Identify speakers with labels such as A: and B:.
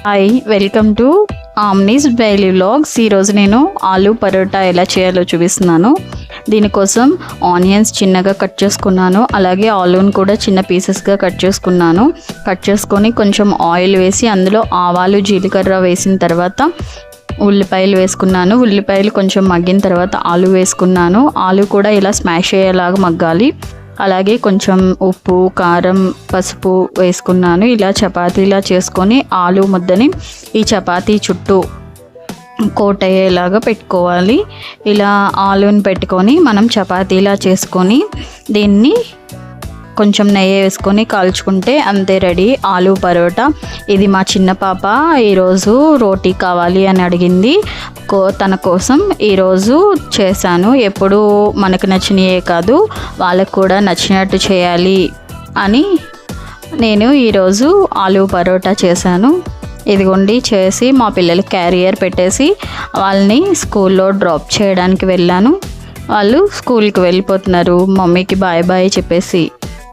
A: Hi, welcome to Omni's daily vlogs. ఈరోజు నేను ఆలూ పరోటా ఎలా చేయాలో చూపిస్తున్నాను. దీనికోసం ఆనియన్స్ చిన్నగా కట్ చేసుకున్నాను, అలాగే ఆలూని కూడా చిన్న పీసెస్గా కట్ చేసుకున్నాను. కట్ చేసుకొని కొంచెం ఆయిల్ వేసి అందులో ఆవాలు జీలకర్ర వేసిన తర్వాత ఉల్లిపాయలు వేసుకున్నాను. ఉల్లిపాయలు కొంచెం మగ్గిన తర్వాత ఆలూ వేసుకున్నాను. ఆలూ కూడా ఇలా స్మాష్ అయ్యేలాగా మగ్గాలి. అలాగే కొంచెం ఉప్పు, కారం, పసుపు వేసుకున్నాను. ఇలా చపాతీలా చేసుకొని ఆలూ ముద్దని ఈ చపాతీ చుట్టూ కోట్ అయ్యేలాగా పెట్టుకోవాలి. ఇలా ఆలూని పెట్టుకొని మనం చపాతీలా చేసుకొని దీన్ని కొంచెం నెయ్యి వేసుకొని కాల్చుకుంటే అంతే, రెడీ ఆలూ పరోటా. ఇది మా చిన్న పాప ఈరోజు రోటీ కావాలి అని అడిగింది. తన కోసం ఈరోజు చేశాను. ఎప్పుడు మనకు నచ్చినయే కాదు, వాళ్ళకు కూడా నచ్చినట్టు చేయాలి అని నేను ఈరోజు ఆలూ పరోటా చేశాను. ఇదిగోండి చేసి మా పిల్లలకి క్యారియర్ పెట్టేసి వాళ్ళని స్కూల్లో డ్రాప్ చేయడానికి వెళ్ళాను. వాళ్ళు స్కూల్కి వెళ్ళిపోతున్నారు. మమ్మీకి బాయ్ బాయ్ చెప్పేసి